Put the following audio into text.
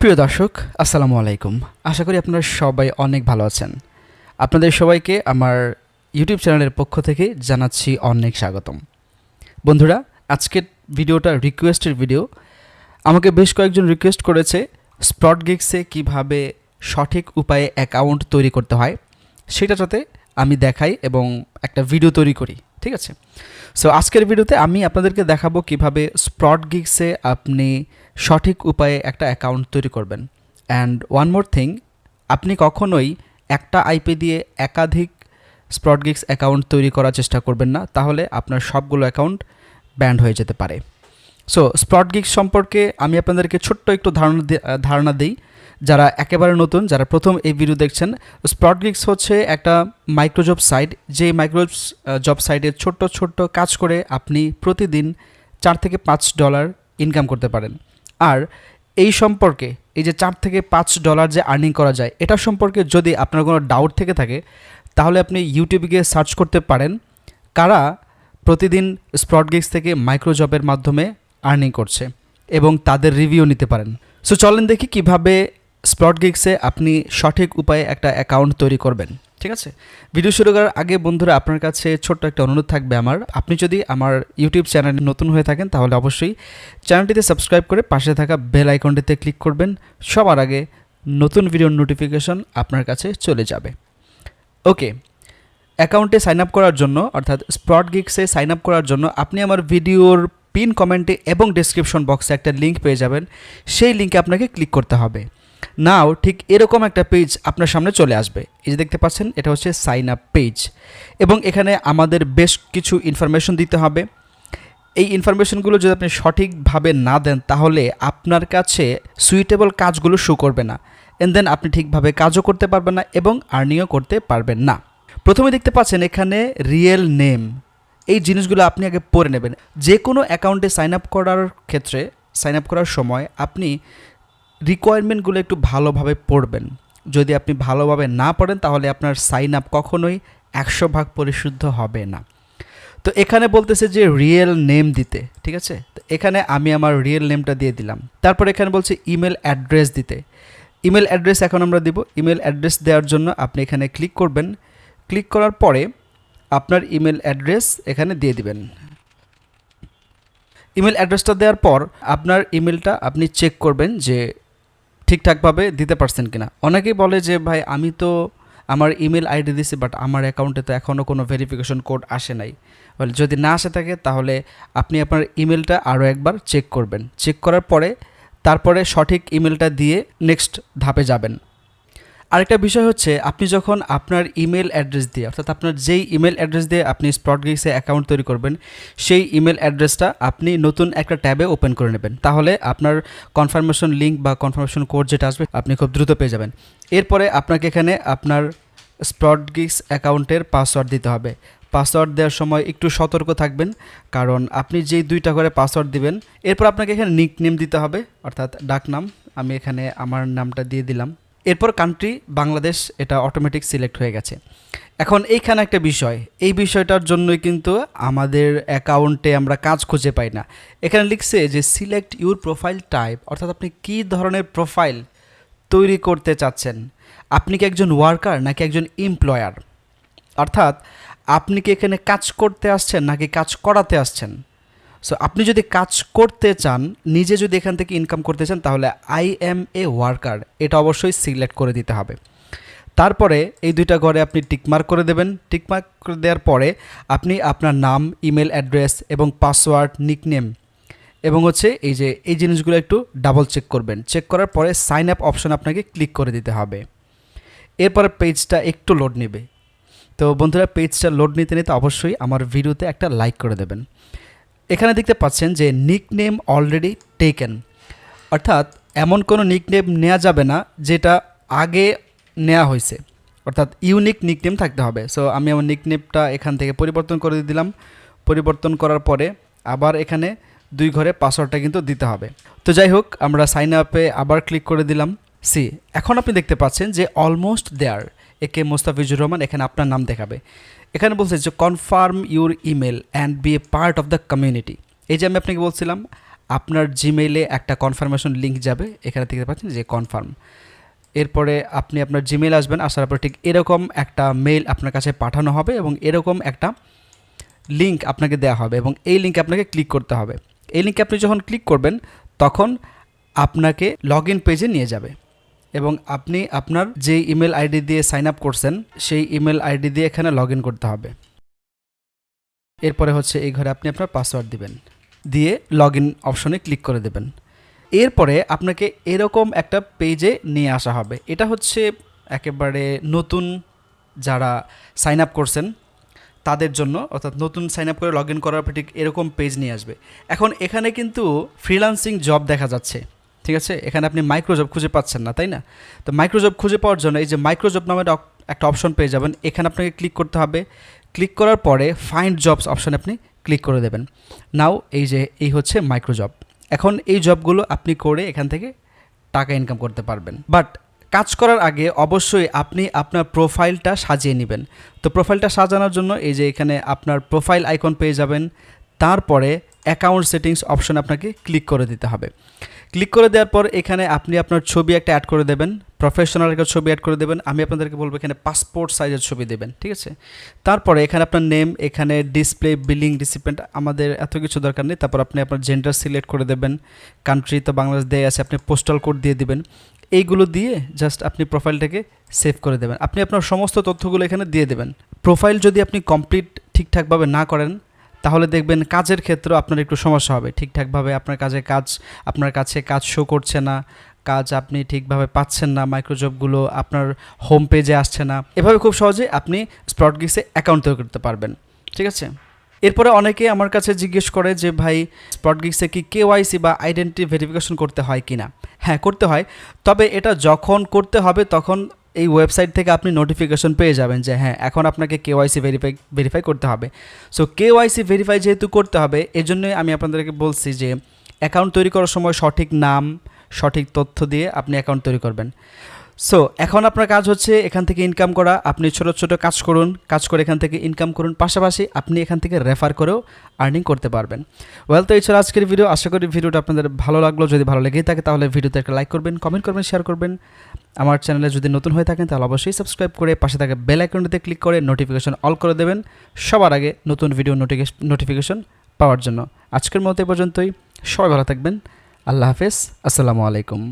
প্রিয় দর্শক, আসসালামু আলাইকুম। আশা করি আপনারা সবাই অনেক ভালো আছেন। আপনাদের সবাইকে আমার ইউটিউব চ্যানেলের পক্ষ থেকে জানাচ্ছি অনেক স্বাগতম। বন্ধুরা, আজকের ভিডিওটা রিকোয়েস্টের ভিডিও। আমাকে বেশ কয়েকজন রিকোয়েস্ট করেছে স্প্রটগিক্সে কিভাবে সঠিক উপায়ে অ্যাকাউন্ট তৈরি করতে হয় সেটা যাতে আমি দেখাই এবং একটা ভিডিও তৈরি করি, ঠিক আছে? সো আজকের ভিডিওতে আমি আপনাদেরকে দেখাবো কিভাবে স্প্রটগিক্সে আপনি সঠিক উপায়ে একটা অ্যাকাউন্ট তৈরি করবেন। অ্যান্ড ওয়ান মোর থিং, আপনি কখনোই একটা আইপি দিয়ে একাধিক স্প্রটগিক্স অ্যাকাউন্ট তৈরি করার চেষ্টা করবেন না, তাহলে আপনার সবগুলো অ্যাকাউন্ট ব্যান্ড হয়ে যেতে পারে। সো স্প্রটগিক্স সম্পর্কে আমি আপনাদেরকে ছোট্ট একটু ধারণা দিই। যারা একেবারে নতুন, যারা প্রথম এই ভিডিও দেখছেন, স্প্রটগিক্স হচ্ছে একটা মাইক্রোজব সাইট, যে মাইক্রোজব সাইটে ছোট্ট ছোট্ট কাজ করে আপনি প্রতিদিন $4 থেকে $5 ইনকাম করতে পারেন। আর এই সম্পর্কে, এই যে $4 থেকে $5 যে আর্নিং করা যায়, এটা সম্পর্কে যদি আপনার কোনো ডাউট থেকে থাকে, তাহলে আপনি ইউটিউবে গিয়ে সার্চ করতে পারেন কারা প্রতিদিন স্প্রটগিক্স থেকে মাইক্রোজবের মাধ্যমে আর্নিং করছে এবং তাদের রিভিউ নিতে পারেন। সো চলেন দেখি কিভাবে স্প্রটগিক্সে আপনি সঠিক উপায়ে একটা অ্যাকাউন্ট তৈরি করবেন, ঠিক আছে? ভিডিও শুরু করার আগে বন্ধুরা, আপনার কাছে ছোট্ট একটা অনুরোধ থাকবে আমার। আপনি যদি আমার ইউটিউব চ্যানেলে নতুন হয়ে থাকেন, তাহলে অবশ্যই চ্যানেলটিতে সাবস্ক্রাইব করে পাশে থাকা বেল আইকনটিতে ক্লিক করবেন। সবার আগে নতুন ভিডিওর নোটিফিকেশন আপনার কাছে চলে যাবে। ওকে, অ্যাকাউন্টে সাইন আপ করার জন্য, অর্থাৎ স্প্রটগিক্সে সাইন আপ করার জন্য আপনি আমার ভিডিওর পিন কমেন্টে এবং ডেসক্রিপশন বক্সে একটা লিঙ্ক পেয়ে যাবেন। সেই লিঙ্কে আপনাকে ক্লিক করতে হবে। নাও ঠিক এরকম একটা পেজ আপনার সামনে চলে আসবে। এই যে দেখতে পাচ্ছেন, এটা হচ্ছে সাইন আপ পেজ এবং এখানে আমাদের বেশ কিছু ইনফরমেশন দিতে হবে। এই ইনফরমেশনগুলো যদি আপনি সঠিকভাবে না দেন, তাহলে আপনার কাছে সুইটেবল কাজগুলো শো করবে না, এন্ড দেন আপনি ঠিকভাবে কাজও করতে পারবেন না এবং আর্নিংও করতে পারবেন না। প্রথমে দেখতে পাচ্ছেন এখানে রিয়েল নেম, এই জিনিসগুলো আপনি আগে পড়ে নেবেন। যে কোনো অ্যাকাউন্টে সাইন আপ করার ক্ষেত্রে, সাইন আপ করার সময় আপনি রিকোয়ারমেন্টগুলো একটু ভালোভাবে পড়বেন। যদি আপনি ভালোভাবে না পড়েন, তাহলে আপনার সাইন আপ কখনোই 100% পরিশুদ্ধ হবে না। তো এখানে বলতেছে যে রিয়েল নেম দিতে, ঠিক আছে? তো এখানে আমি আমার রিয়েল নেমটা দিয়ে দিলাম। তারপর এখানে বলছে ইমেল অ্যাড্রেস দিতে। ইমেল অ্যাড্রেস এখন আমরা দিব। ইমেল অ্যাড্রেস দেওয়ার জন্য আপনি এখানে ক্লিক করবেন। ক্লিক করার পরে আপনার ইমেল অ্যাড্রেস এখানে দিয়ে দিবেন। ইমেল অ্যাড্রেসটা দেওয়ার পর আপনার ইমেলটা আপনি চেক করবেন যে ঠিকঠাকভাবে দিতে পারছেন কিনা। অনেকেই বলে যে ভাই, আমি তো আমার ইমেল আইডি দিছি, বাট আমার অ্যাকাউন্টে তো এখনও কোনো ভেরিফিকেশন কোড আসে নাই। বলে যদি না আসে থাকে, তাহলে আপনি আপনার ইমেলটা আরও একবার চেক করবেন। চেক করার পরে তারপরে সঠিক ইমেলটা দিয়ে নেক্সট ধাপে যাবেন। আরেকটা বিষয় হচ্ছে, আপনি যখন আপনার ইমেল অ্যাড্রেস দিয়ে, অর্থাৎ আপনার যেই ইমেল অ্যাড্রেস দিয়ে আপনি স্প্রটগিক্সে অ্যাকাউন্ট তৈরি করবেন, সেই ইমেল অ্যাড্রেসটা আপনি নতুন একটা ট্যাবে ওপেন করে নেবেন। তাহলে আপনার কনফার্মেশন লিঙ্ক বা কনফার্মেশন কোড যেটা আসবে, আপনি খুব দ্রুত পেয়ে যাবেন। এরপরে আপনাকে এখানে আপনার স্প্রটগিক্স অ্যাকাউন্টের পাসওয়ার্ড দিতে হবে। পাসওয়ার্ড দেওয়ার সময় একটু সতর্ক থাকবেন, কারণ আপনি যেই 2টা করে পাসওয়ার্ড দিবেন, এরপর আপনাকে এখানে নিকনেম দিতে হবে, অর্থাৎ ডাকনাম। আমি এখানে আমার নামটা দিয়ে দিলাম। এরপর কান্ট্রি বাংলাদেশ, এটা অটোমেটিক সিলেক্ট হয়ে গেছে। এখন এইখানে একটা বিষয়, এই বিষয়টার জন্যই কিন্তু আমাদের অ্যাকাউন্টে আমরা কাজ খুঁজে পাই না। এখানে লিখছে যে সিলেক্ট ইউর প্রোফাইল টাইপ, অর্থাৎ আপনি কী ধরনের প্রোফাইল তৈরি করতে চাচ্ছেন। আপনি কি একজন ওয়ার্কার নাকি একজন এমপ্লয়ার? অর্থাৎ আপনি কি এখানে কাজ করতে আসছেন নাকি কাজ করাতে আসছেন? সো আপনি যদি কাজ করতে চান, নিজে যদি এখান থেকে ইনকাম করতে চান, তাহলে আই এম এ ওয়ার্কার, এটা অবশ্যই সিলেক্ট করে দিতে হবে। তারপরে এই 2টা ঘরে আপনি টিকমার্ক করে দেবেন। টিকমার্ক করে দেওয়ার পরে আপনি আপনার নাম, ইমেল অ্যাড্রেস এবং পাসওয়ার্ড, নিকনেম এবং হচ্ছে এই জিনিসগুলো একটু ডাবল চেক করবেন। চেক করার পরে সাইন আপ অপশন আপনাকে ক্লিক করে দিতে হবে। এরপরে পেজটা একটু লোড নেবে। তো বন্ধুরা, পেজটা লোড নিতে নিতে অবশ্যই আমার ভিডিওতে একটা লাইক করে দেবেন। এখানে দেখতে পাচ্ছেন যে নিকনেম অলরেডি টেকেন, অর্থাৎ এমন কোনো নিকনেম নেওয়া যাবে না যেটা আগে নেওয়া হয়েছে, অর্থাৎ ইউনিক নিকনেম থাকতে হবে। সো আমি আমার নিকনেমটা এখান থেকে পরিবর্তন করে দিলাম। পরিবর্তন করার পরে আবার এখানে 2 ঘরে পাসওয়ার্ডটা কিন্তু দিতে হবে। তো যাই হোক, আমরা সাইন আপে আবার ক্লিক করে দিলাম। এখন আপনি দেখতে পাচ্ছেন যে অলমোস্ট দেয়ার, একে মোস্তাফিজুর রহমান, এখানে আপনার নাম দেখাবে। এখানে বলছে যে confirm your email and be a part of the community. এই যে আমি আপনাকে বলছিলাম, আপনার জিমেইলে একটা কনফার্মেশন লিঙ্ক যাবে, এখানে দেখতে পাচ্ছেন যে কনফার্ম। এরপরে আপনি আপনার জিমেইল আসবেন, আসার পর ঠিক এরকম একটা মেইল আপনার কাছে পাঠানো হবে এবং এরকম একটা লিঙ্ক আপনাকে দেওয়া হবে এবং এই লিঙ্কে আপনাকে ক্লিক করতে হবে। এই লিঙ্কে আপনি যখন ক্লিক করবেন তখন আপনাকে লগ ইন পেজে নিয়ে যাবে এবং আপনি আপনার যে ইমেল আইডি দিয়ে সাইন আপ করছেন সেই ইমেল আইডি দিয়ে এখানে লগ ইন করতে হবে। এরপরে হচ্ছে এই ঘরে আপনি আপনার পাসওয়ার্ড দিবেন, দিয়ে লগ ইন অপশনে ক্লিক করে দেবেন। এরপরে আপনাকে এরকম একটা পেজে নিয়ে আসা হবে। এটা হচ্ছে একেবারে নতুন যারা সাইন আপ করছেন তাদের জন্য, অর্থাৎ নতুন সাইন আপ করে লগ ইন করার পর ঠিক এরকম পেজ নিয়ে আসবে। এখন এখানে কিন্তু ফ্রিল্যান্সিং জব দেখা যাচ্ছে, ঠিক আছে? এখানে আপনি মাইক্রোজব খুঁজে পাচ্ছেন না, তাই না? তো মাইক্রোজব খুঁজে পাওয়ার জন্য এই যে মাইক্রোজব নামের একটা অপশন পেয়ে যাবেন, এখানে আপনাকে ক্লিক করতে হবে। ক্লিক করার পরে ফাইন্ড জবস অপশনে আপনি ক্লিক করে দেবেন। নাও এই হচ্ছে মাইক্রোজব। এখন এই জবগুলো আপনি করে এখান থেকে টাকা ইনকাম করতে পারবেন। বাট কাজ করার আগে অবশ্যই আপনি আপনার প্রোফাইলটা সাজিয়ে নেবেন। তো প্রোফাইলটা সাজানোর জন্য এই যে এখানে আপনার প্রোফাইল আইকন পেয়ে যাবেন, তারপরে অ্যাকাউন্ট সেটিংস অপশন আপনাকে ক্লিক করে দিতে হবে। ক্লিক করে দেওয়ার পর এখানে আপনি আপনার ছবি একটা অ্যাড করে দেবেন, প্রফেশনাল একটা ছবি অ্যাড করে দেবেন। আমি আপনাদেরকে বলবো এখানে পাসপোর্ট সাইজের ছবি দেবেন, ঠিক আছে? তারপরে এখানে আপনার নেম, এখানে ডিসপ্লে, বিলিং, রিসিপেন্ট, আমাদের এত কিছু দরকার নেই। তারপর আপনি আপনার জেন্ডার সিলেক্ট করে দেবেন, কান্ট্রি তো বাংলাদেশ দেয়া আছে, আপনি পোস্টাল কোড দিয়ে দিবেন। এইগুলো দিয়ে জাস্ট আপনি প্রোফাইলটাকে সেভ করে দেবেন। আপনি আপনার সমস্ত তথ্যগুলো এখানে দিয়ে দেবেন। প্রোফাইল যদি আপনি কমপ্লিট ঠিকঠাকভাবে না করেন তাহলে দেখবেন কাজের ক্ষেত্রেও আপনার একটু সমস্যা হবে। ঠিকঠাকভাবে আপনার কাছে কাজ শো করছে না, কাজ আপনি ঠিকভাবে পাচ্ছেন না, মাইক্রোজবগুলো আপনার হোম পেজে আসছে না। এভাবে খুব সহজে আপনি স্পটগিক্সে অ্যাকাউন্ট তৈরি করতে পারবেন, ঠিক আছে? এরপরে অনেকে আমার কাছে জিজ্ঞেস করে যে ভাই স্পটগিক্সে কি কেওয়াইসি বা আইডেন্টিটি ভেরিফিকেশন করতে হয় কি না? হ্যাঁ, করতে হয়। তবে এটা যখন করতে হবে তখন এই ওয়েবসাইট থেকে আপনি নোটিফিকেশন পেয়ে যাবেন যে হ্যাঁ, এখন আপনাকে কেওয়াইসি ভেরিফাই করতে হবে। সো কেওয়াইসি ভেরিফাই যেহেতু করতে হবে, এজন্যই আমি আপনাদেরকে বলছি যে অ্যাকাউন্ট তৈরি করার সময় সঠিক নাম, সঠিক তথ্য দিয়ে আপনি অ্যাকাউন্ট তৈরি করবেন। সো এখন আপনার কাজ হচ্ছে এখান থেকে ইনকাম করা। আপনি ছোট ছোট কাজ করুন, কাজ করে এখান থেকে ইনকাম করুন, পাশাপাশি আপনি এখান থেকে রেফার করেও আর্নিং করতে পারবেন। তো এই ছিল আজকের ভিডিও। আশা করি ভিডিওটা আপনাদের ভালো লাগলো। যদি ভালো লেগেই থাকে তাহলে ভিডিওতে একটা লাইক করবেন, কমেন্ট করবেন, শেয়ার করবেন। আমার চ্যানেলে যদি নতুন হয়ে থাকেন তাহলে অবশ্যই সাবস্ক্রাইব করে পাশে থাকা বেল আইকনটিতে ক্লিক করে নোটিফিকেশন অল করে দেবেন সবার আগে নতুন ভিডিও নোটিফিকেশন পাওয়ার জন্য। আজকের মতো এ পর্যন্তই। সবাই ভালো থাকবেন। আল্লাহ হাফেজ। আসসালামু আলাইকুম।